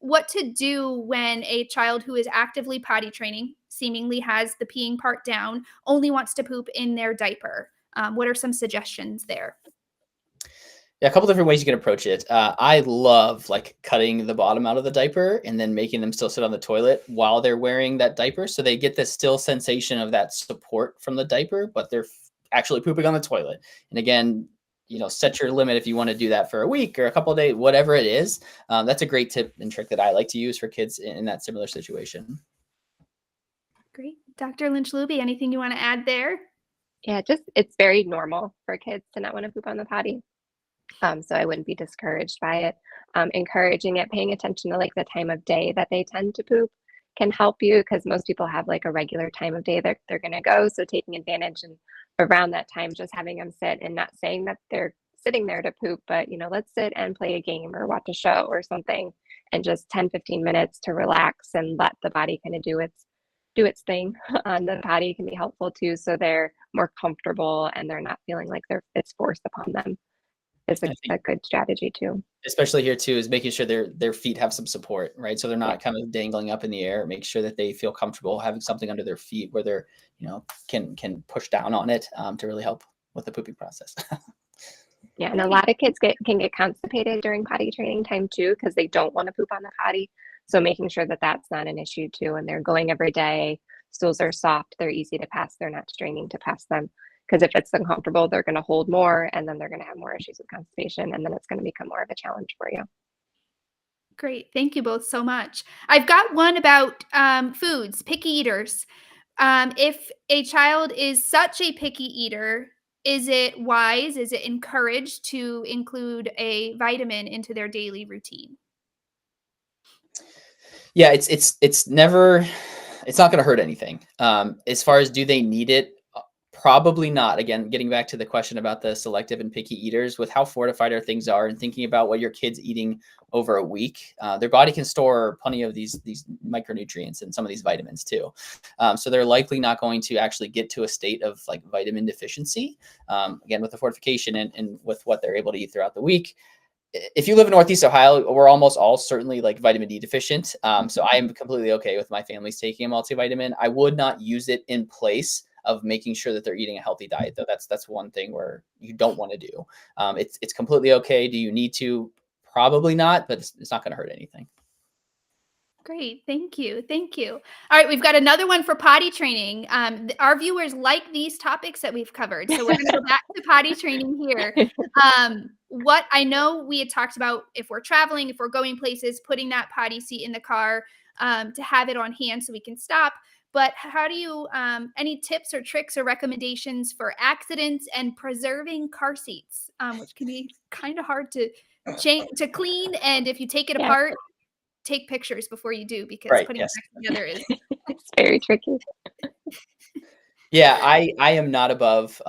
What to do when a child who is actively potty training seemingly has the peeing part down, only wants to poop in their diaper. What are some suggestions there? Yeah, a couple different ways you can approach it. I love like cutting the bottom out of the diaper and then making them still sit on the toilet while they're wearing that diaper. So they get the still sensation of that support from the diaper, but they're actually pooping on the toilet. And again, set your limit if you want to do that for a week or a couple of days, whatever it is. That's a great tip and trick that I like to use for kids in that similar situation. Great. Dr. Lynch-Luby, anything you want to add there? Yeah, it's very normal for kids to not want to poop on the potty. So I wouldn't be discouraged by it. Encouraging it, paying attention to like the time of day that they tend to poop can help you, because most people have like a regular time of day they're going to go. So taking advantage and around that time, just having them sit, and not saying that they're sitting there to poop, but let's sit and play a game or watch a show or something, and just 10-15 minutes to relax and let the body kind of do its thing on the potty can be helpful too. So they're more comfortable and they're not feeling like it's forced upon them. Is a good strategy too. Especially here too, is making sure their feet have some support, right? So they're not kind of dangling up in the air. Make sure that they feel comfortable having something under their feet where they're, can push down on it to really help with the pooping process. Yeah, and a lot of kids can get constipated during potty training time too, because they don't want to poop on the potty. So making sure that that's not an issue too, and they're going every day. Stools are soft, they're easy to pass, they're not straining to pass them. Because if it's uncomfortable, they're going to hold more, and then they're going to have more issues with constipation, and then it's going to become more of a challenge for you. Great. Thank you both so much. I've got one about foods, picky eaters. If a child is such a picky eater, is it wise, is it encouraged to include a vitamin into their daily routine? Yeah, it's never, it's not going to hurt anything. As far as do they need it? Probably not. Again, getting back to the question about the selective and picky eaters, with how fortified our things are and thinking about what your kid's eating over a week, their body can store plenty of these micronutrients and some of these vitamins too. So they're likely not going to actually get to a state of like vitamin deficiency. Again, with the fortification and with what they're able to eat throughout the week. If you live in Northeast Ohio, we're almost all certainly like vitamin D deficient. So I am completely okay with my family's taking a multivitamin. I would not use it in place of making sure that they're eating a healthy diet, though. That's one thing where you don't want to do. It's completely okay. Do you need to? Probably not, but it's not going to hurt anything. Great. Thank you. Thank you. All right. We've got another one for potty training. Our viewers like these topics that we've covered. So we're going to go back to potty training here. What I know we had talked about, if we're traveling, if we're going places, putting that potty seat in the car to have it on hand so we can stop. But how do you, any tips or tricks or recommendations for accidents and preserving car seats, which can be kind of hard to clean. And if you take it apart, take pictures before you do, because putting it back together is it's very tricky. Yeah, I am not above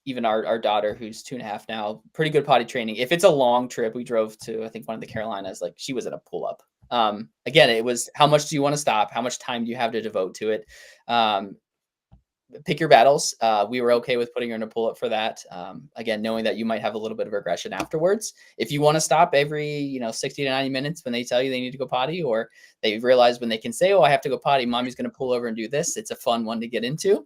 even our daughter, who's 2.5 now, pretty good potty training. If it's a long trip, we drove to, I think, one of the Carolinas, like she was in a pull-up. Again, it was how much do you want to stop? How much time do you have to devote to it? Pick your battles. We were okay with putting her in a pull-up for that. Again, knowing that you might have a little bit of regression afterwards. If you want to stop every 60 to 90 minutes when they tell you they need to go potty, or they realize when they can say, oh, I have to go potty, mommy's going to pull over and do this. It's a fun one to get into.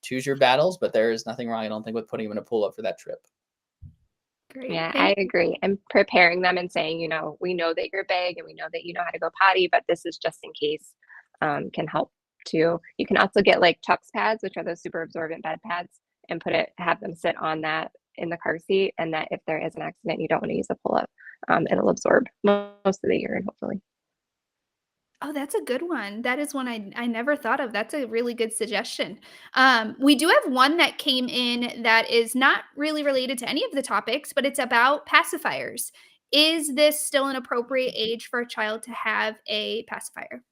Choose your battles, but there is nothing wrong, I don't think, with putting them in a pull-up for that trip. Great. Yeah, I agree. I'm preparing them and saying, we know that you're big and we know that you know how to go potty, but this is just in case, can help too. You can also get like Chuck's pads, which are those super absorbent bed pads, and have them sit on that in the car seat, and that if there is an accident, you don't want to use a pull-up. It'll absorb most of the urine, hopefully. Oh, that's a good one. That is one I never thought of. That's a really good suggestion. We do have one that came in that is not really related to any of the topics, but it's about pacifiers. Is this still an appropriate age for a child to have a pacifier?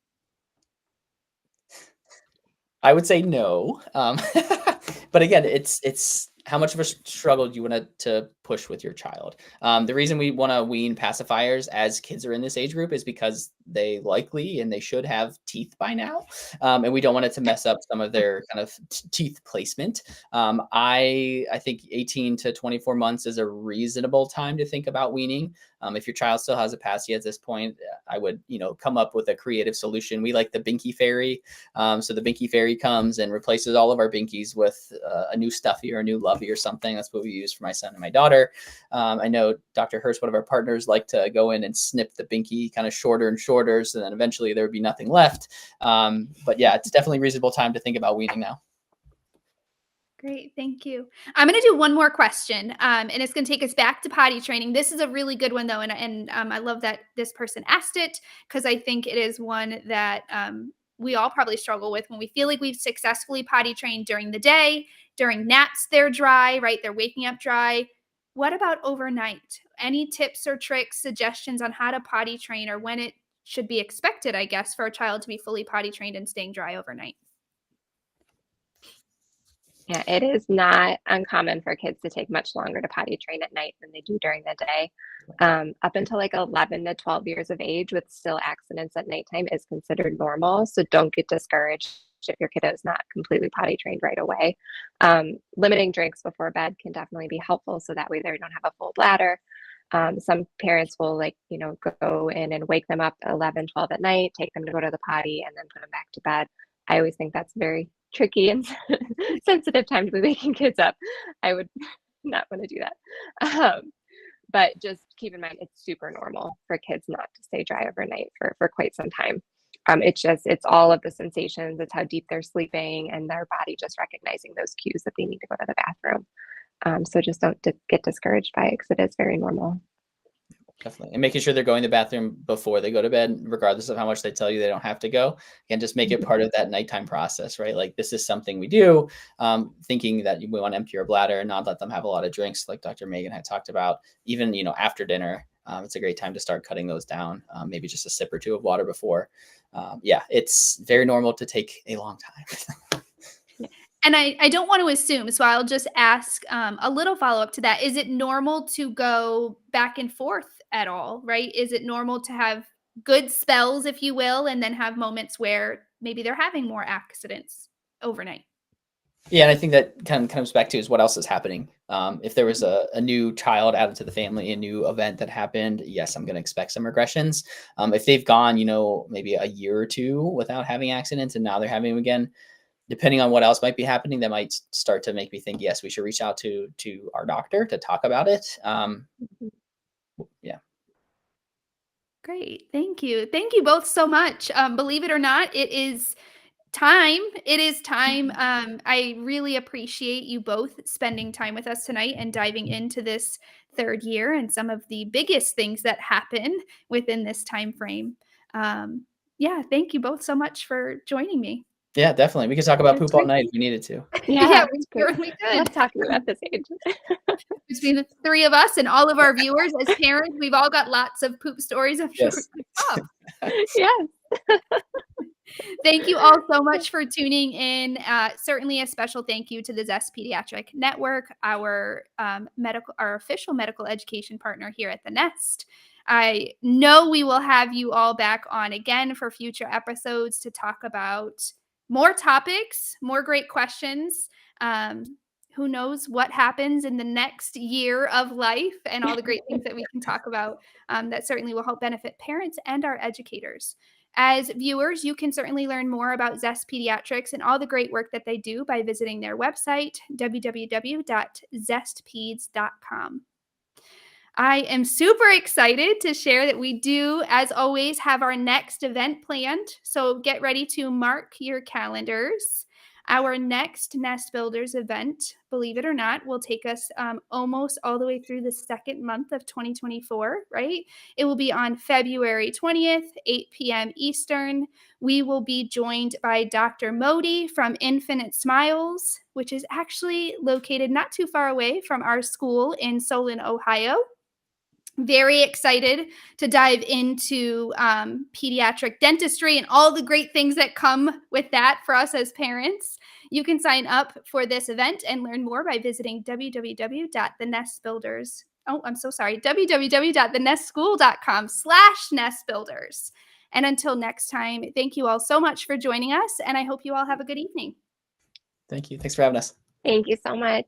I would say no. But again, it's how much of a struggle do you want to push with your child? The reason we want to wean pacifiers as kids are in this age group is because they likely and they should have teeth by now, and we don't want it to mess up some of their kind of teeth placement. I think 18 to 24 months is a reasonable time to think about weaning. If your child still has a passy at this point, I would come up with a creative solution. We like the Binky Fairy. So the Binky Fairy comes and replaces all of our Binkies with a new Stuffy or a new Lovey or something. That's what we use for my son and my daughter. I know Dr. Hurst, one of our partners, like to go in and snip the Binky kind of shorter and shorter, so then eventually there would be nothing left. But yeah, it's definitely a reasonable time to think about weaning now. Great, thank you. I'm going to do one more question, and it's going to take us back to potty training. This is a really good one, though, and I love that this person asked it because I think it is one that we all probably struggle with when we feel like we've successfully potty trained during the day. During naps, they're dry, right? They're waking up dry. What about overnight? Any tips or tricks, suggestions on how to potty train or when it should be expected, I guess, for a child to be fully potty trained and staying dry overnight? Yeah, it is not uncommon for kids to take much longer to potty train at night than they do during the day. Up until like 11 to 12 years of age with still accidents at nighttime is considered normal. So don't get discouraged if your kiddo is not completely potty trained right away. Limiting drinks before bed can definitely be helpful so that way they don't have a full bladder. Some parents will go in and wake them up 11, 12 at night, take them to go to the potty and then put them back to bed. I always think that's very tricky and sensitive time to be waking kids up. I would not want to do that. But just keep in mind, it's super normal for kids not to stay dry overnight for quite some time. It's all of the sensations. It's how deep they're sleeping and their body just recognizing those cues that they need to go to the bathroom. So just don't get discouraged by it because it is very normal. Definitely. And making sure they're going to the bathroom before they go to bed, regardless of how much they tell you they don't have to go, and just make it part of that nighttime process, right? Like this is something we do, thinking that we want to empty your bladder and not let them have a lot of drinks like Dr. Megan had talked about, even, after dinner. It's a great time to start cutting those down, maybe just a sip or two of water before. Yeah, it's very normal to take a long time. And I don't want to assume, so I'll just ask a little follow-up to that. Is it normal to go back and forth at all, right? Is it normal to have good spells, if you will, and then have moments where maybe they're having more accidents overnight? Yeah, and I think that kind of comes back to is what else is happening. If there was a new child added to the family, a new event that happened, yes, I'm going to expect some regressions. If they've gone, maybe a year or two without having accidents and now they're having them again, depending on what else might be happening, that might start to make me think, yes, we should reach out to our doctor to talk about it. Yeah. Great. Thank you. Thank you both so much. Believe it or not, it is time. It is time. I really appreciate you both spending time with us tonight and diving into this third year and some of the biggest things that happen within this time frame. Yeah, thank you both so much for joining me. Yeah, definitely. We could talk about It's poop all great. night if we needed to. Yeah, Yeah, we it's great. certainly Love could. talking about this age. Between the three of us and all of our viewers as parents, we've all got lots of poop stories I'm sure Yes. we could pop. Yes. Thank you all so much for tuning in. Certainly a special thank you to the Zest Pediatric Network, our official medical education partner here at the Nest. I know we will have you all back on again for future episodes to talk about more topics, more great questions. Who knows what happens in the next year of life and all the great things that we can talk about that certainly will help benefit parents and our educators. As viewers, you can certainly learn more about Zest Pediatrics and all the great work that they do by visiting their website, www.zestpeds.com. I am super excited to share that we do, as always, have our next event planned. So get ready to mark your calendars. Our next Nest Builders event, believe it or not, will take us almost all the way through the second month of 2024, right? It will be on February 20th, 8 p.m. Eastern. We will be joined by Dr. Modi from Infinite Smiles, which is actually located not too far away from our school in Solon, Ohio. Very excited to dive into pediatric dentistry and all the great things that come with that for us as parents. You can sign up for this event and learn more by visiting www.thenestbuilders. Oh, I'm so sorry. www.thenestschool.com/nestbuilders. And until next time, thank you all so much for joining us, and I hope you all have a good evening. Thank you. Thanks for having us. Thank you so much.